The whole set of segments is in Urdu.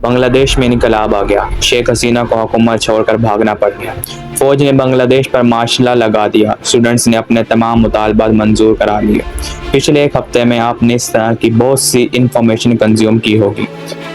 بنگلہ دیش میں انقلاب آ گیا، شیخ حسینہ کو حکومت چھوڑ کر بھاگنا پڑ گیا۔ فوج نے بنگلہ دیش پر مارشل لا لگا دیا، اسٹوڈنٹس نے اپنے تمام مطالبات منظور کرا لیے۔ پچھلے ایک ہفتے میں آپ نے اس طرح کی بہت سی انفارمیشن کنزیوم کی ہوگی،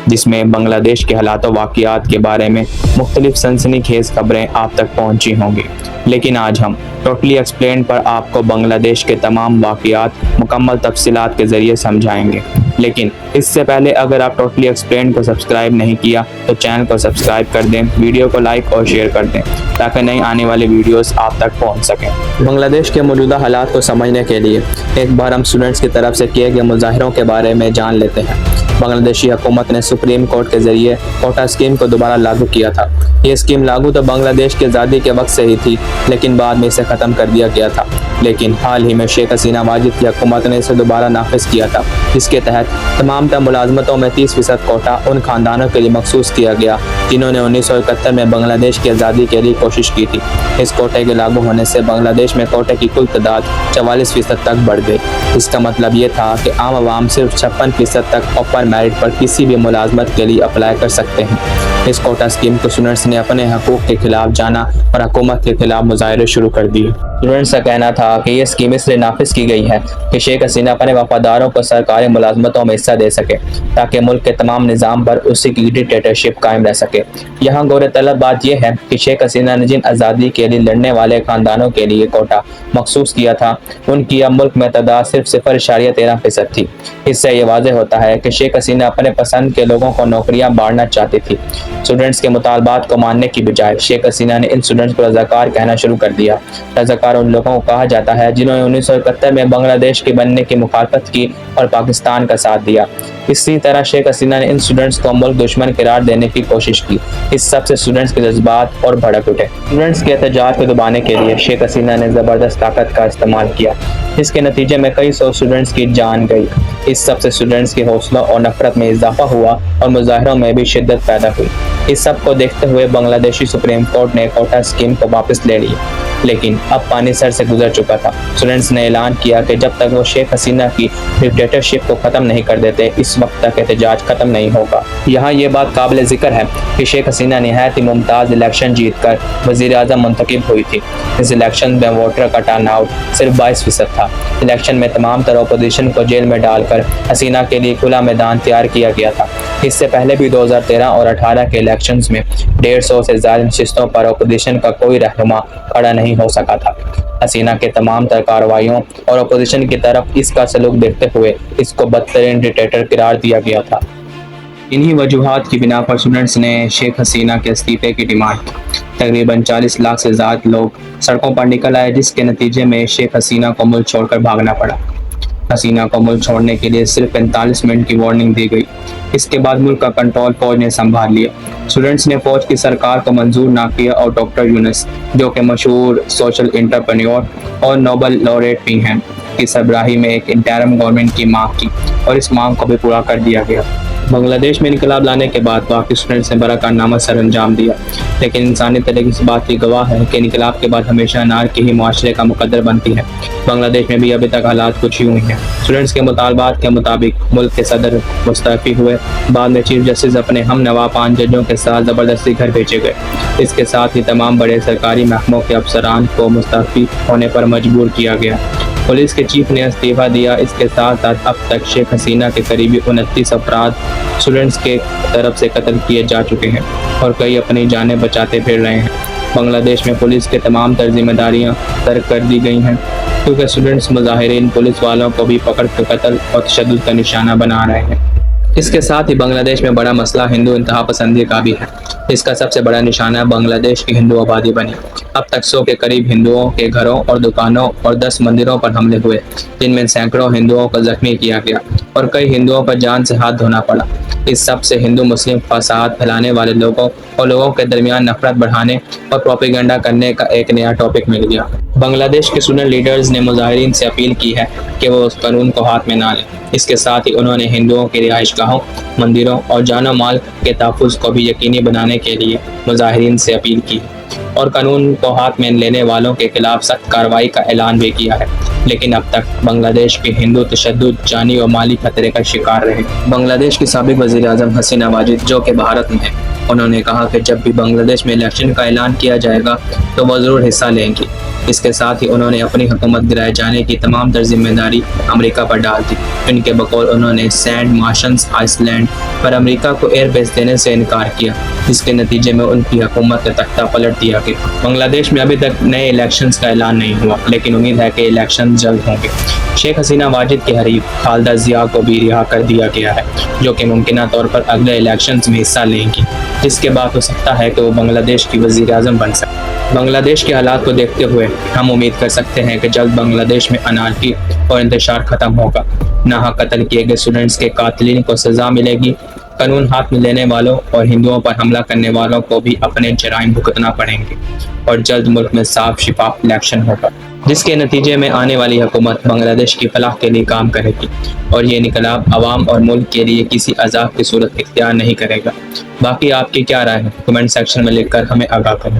جس میں بنگلہ دیش کے حالات و واقعات کے بارے میں مختلف سنسنی خیز خبریں آپ تک پہنچی ہوں گی۔ لیکن آج ہم ٹوٹلی ایکسپلین پر آپ کو بنگلہ دیش کے تمام واقعات مکمل تفصیلات کے ذریعے سمجھائیں گے۔ لیکن اس سے پہلے اگر آپ ٹوٹلی ایکسپلین کو سبسکرائب نہیں کیا تو چینل کو سبسکرائب کر دیں، ویڈیو کو لائک اور شیئر کر دیں تاکہ نئی آنے والی ویڈیوز آپ تک پہنچ سکیں۔ بنگلہ دیش کے موجودہ حالات کو سمجھنے کے لیے ایک بار ہم اسٹوڈنٹس کی طرف سے کیے گئے مظاہروں کے بارے میں جان لیتے ہیں۔ بنگلہ دیشی حکومت نے سپریم کورٹ کے ذریعے کوٹا اسکیم کو دوبارہ لاگو کیا تھا۔ یہ اسکیم لاگو تو بنگلہ دیش کی آزادی کے وقت سے ہی تھی، لیکن بعد میں اسے ختم کر دیا گیا تھا۔ لیکن حال ہی میں شیخ حسینہ واجد کی حکومت نے اسے دوبارہ نافذ کیا تھا، جس کے تحت تمام تر ملازمتوں میں 30% کوٹا ان خاندانوں کے لیے مخصوص کیا گیا جنہوں نے 1971 میں بنگلہ دیش کی آزادی کے لیے کوشش کی تھی۔ اس کوٹے کے لاگو ہونے سے بنگلہ دیش میں کوٹے کی کل تعداد 44% تک بڑھ گئی۔ اس کا مطلب یہ تھا کہ عام عوام صرف 56% تک اوپن میرٹ پر کسی بھی ملازمت کے لیے اپلائی کر سکتے ہیں۔ اس کوٹا اسکیم کو اسٹوڈنٹس نے اپنے حقوق کے خلاف جانا اور حکومت کے خلاف مظاہرے شروع کر دیے۔ اسٹوڈنٹس کا کہنا تھا کہ یہ اسکیم اس لیے نافذ کی گئی ہے کہ شیخ حسینہ اپنے وفاداروں کو سرکاری ملازمتوں میں حصہ دے سکے تاکہ ملک کے تمام نظام پر اسی کی ڈکٹیٹرشپ قائم رہ سکے۔ یہاں غور طلب بات یہ ہے کہ شیخ حسینہ نے جن آزادی کے لیے لڑنے والے خاندانوں کے لیے کوٹا مخصوص کیا تھا، ان کی اب ملک میں تعداد صرف 0.13% تھی۔ اس سے یہ واضح ہوتا ہے کہ شیخ حسینہ اپنے پسند کے لوگوں کو نوکریاں بانٹنا چاہتی تھی۔ اسٹوڈنٹس کے مطالبات کو ماننے کی بجائے شیخ حسینہ نے ان اسٹوڈنٹس کو رضاکار کہنا شروع کر دیا۔ رضاکار ان لوگوں کو کہا جاتا ہے جنہوں نے 1971 میں بنگلہ دیش کے بننے کی مخالفت کی اور پاکستان کا ساتھ دیا۔ اسی طرح شیخ حسینہ نے ان اسٹوڈنٹس کو ملک دشمن قرار دینے کی کوشش کی۔ اس سب سے اسٹوڈنٹس کے جذبات اور بھڑک اٹھے۔ اسٹوڈنٹس کے احتجاج کو دبانے کے لیے شیخ حسینہ نے زبردست طاقت کا استعمال کیا، جس کے نتیجے میں کئی سو اسٹوڈنٹس کی جان گئی۔ اس سب سے اسٹوڈنٹس کے حوصلوں اور نفرت میں اضافہ ہوا اور مظاہروں میں بھی شدت پیدا ہوئی۔ اس سب کو دیکھتے ہوئے بنگلہ دیشی سپریم کورٹ نے کوٹا اسکیم کو واپس لے لیا، لیکن اب پانی سر سے گزر چکا تھا۔ اسٹوڈنٹس نے اعلان کیا کہ جب تک وہ شیخ حسینہ کی ڈکٹیٹرشپ کو ختم نہیں کر دیتے، اس وقت تک احتجاج ختم نہیں ہوگا۔ یہاں یہ بات قابل ذکر ہے کہ شیخ حسینہ نہایت ہی ممتاز الیکشن جیت کر وزیر اعظم منتخب ہوئی تھی۔ اس الیکشن میں ووٹر کا ٹرن آؤٹ صرف 22% تھا۔ الیکشن میں تمام تر اپوزیشن کو جیل میں ڈال کر حسینہ کے لیے کھلا میدان تیار کیا گیا تھا۔ اس سے پہلے بھی 2013 اور 18 کے الیکشنز میں 150 سے زائد نشستوں پر اپوزیشن کا کوئی رہنما کھڑا نہیں ہو سکا تھا۔ حسینہ کے تمام تر کارروائیوں اور اپوزیشن کی طرف اس کا سلوک دیکھتے ہوئے اس کو بدترین ڈکٹیٹر قرار دیا گیا تھا۔ انہی وجوہات کی بنا پر اسٹوڈنٹس نے شیخ حسینہ کے استعفے کی ڈیمانڈ کی۔ تقریباً 40 لاکھ سے زائد لوگ سڑکوں پر نکل آئے، جس کے نتیجے میں شیخ حسینہ کو ملک چھوڑ کر بھاگنا پڑا۔ حسینہ کو ملک چھوڑنے کے لیے صرف 45 منٹ کی وارننگ دی گئی۔ اس کے بعد ملک کا کنٹرول فوج نے سنبھال لیا۔ اسٹوڈنٹس نے فوج کی سرکار کو منظور نہ کیا اور ڈاکٹر یونس، جو کہ مشہور سوشل انٹرپرینیور اور نوبل laureate بھی ہیں، کی سربراہی میں ایک انٹرم گورنمنٹ کی مانگ کی اور اس مانگ کو بھی پورا کر دیا گیا۔ بنگلہ دیش میں انقلاب لانے کے بعد باقی اسٹوڈنٹس نے بڑا کارنامہ سر انجام دیا، لیکن انسانی تاریخ اس بات کی گواہ ہے کہ انقلاب کے بعد ہمیشہ نار کی ہی معاشرے کا مقدر بنتی ہے۔ بنگلہ دیش میں بھی ابھی تک حالات کچھ یوں ہی ہیں۔ اسٹوڈنٹس کے مطالبات کے مطابق ملک کے صدر مستعفی ہوئے، بعد میں چیف جسٹس اپنے ہم نوا 5 ججوں کے ساتھ زبردستی گھر بھیجے گئے۔ اس کے ساتھ ہی تمام بڑے سرکاری محکموں کے افسران کو مستعفی ہونے پر مجبور کیا گیا۔ پولیس کے چیف نے استعفیٰ دیا۔ اس کے ساتھ ساتھ اب تک شیخ حسینہ کے قریبی 29 افراد اسٹوڈنٹس کے طرف سے قتل کیے جا چکے ہیں اور کئی اپنی جانیں بچاتے پھر رہے ہیں۔ بنگلہ دیش میں پولیس کے تمام تر ذمہ داریاں ترک کر دی گئی ہیں، کیونکہ اسٹوڈنٹس مظاہرین پولیس والوں کو بھی پکڑ کے قتل اور تشدد کا نشانہ بنا رہے ہیں۔ اس کے ساتھ ہی بنگلہ دیش میں بڑا مسئلہ ہندو انتہا پسندی کا بھی ہے۔ اس کا سب سے بڑا نشانہ بنگلہ دیش کی ہندو آبادی بنی۔ اب تک 100 کے قریب ہندوؤں کے گھروں اور دکانوں اور 10 مندروں پر حملے ہوئے، جن میں سینکڑوں ہندوؤں کو زخمی کیا گیا اور کئی ہندوؤں پر جان سے ہاتھ دھونا پڑا۔ اس سب سے ہندو مسلم فساد پھیلانے والے لوگوں اور لوگوں کے درمیان نفرت بڑھانے اور پروپیگنڈا کرنے کا ایک نیا ٹاپک مل گیا۔ بنگلہ دیش کے اسٹوڈنٹ لیڈرز نے مظاہرین سے اپیل کی ہے کہ وہ اس قانون کو ہاتھ میں نہ لیں۔ اس کے ساتھ ہی انہوں نے ہندوؤں کی رہائش گاہوں، مندروں اور جان و مال کے تحفظ کو بھی یقینی بنانے کے لیے مظاہرین سے اپیل کی۔ اور قانون کو ہاتھ میں لینے والوں کے خلاف سخت کارروائی کا اعلان بھی کیا ہے، لیکن اب تک بنگلہ دیش کے ہندو تشدد جانی و مالی خطرے کا شکار رہے۔ بنگلہ دیش کی سابق وزیر اعظم حسینہ واجد جو کہ بھارت میں ہیں، انہوں نے کہا کہ جب بھی بنگلہ دیش میں الیکشن کا اعلان کیا جائے گا تو وہ ضرور حصہ لیں گی۔ اس کے ساتھ ہی انہوں نے اپنی حکومت گرائے جانے کی تمام تر ذمہ داری امریکہ پر ڈال دی۔ ان کے بقول انہوں نے سینٹ مارشنز آئس لینڈ پر امریکہ کو ایئر بیس دینے سے انکار کیا، جس کے نتیجے میں ان کی حکومت کا تختہ پلٹ دیا گیا۔ بنگلہ دیش میں ابھی تک نئے الیکشنز کا اعلان نہیں ہوا، لیکن امید ہے کہ الیکشن جلد ہوں گے۔ شیخ حسینہ واجد کے حریف خالدہ ضیاء کو بھی رہا کر دیا گیا ہے، جو کہ ممکنہ طور پر اگلے الیکشنز میں حصہ لیں گی، جس کے بعد ہو سکتا ہے کہ وہ بنگلہ دیش کی وزیر اعظم بن سکے۔ بنگلہ دیش کے حالات کو دیکھتے ہوئے ہم امید کر سکتے ہیں کہ جلد بنگلہ دیش میں انارکی اور انتشار ختم ہوگا، ناحق قتل کیے گئے اسٹوڈنٹس کے قاتلین کو سزا ملے گی، قانون ہاتھ میں لینے والوں اور ہندوؤں پر حملہ کرنے والوں کو بھی اپنے جرائم بھگتنا پڑیں گے، اور جلد ملک میں صاف شفاف الیکشن ہوگا، جس کے نتیجے میں آنے والی حکومت بنگلہ دیش کی فلاح کے لیے کام کرے گی، اور یہ انقلاب عوام اور ملک کے لیے کسی عذاب کی صورت اختیار نہیں کرے گا۔ باقی آپ کی کیا رائے ہے؟ کمنٹ سیکشن میں لکھ کر ہمیں آگاہ کریں۔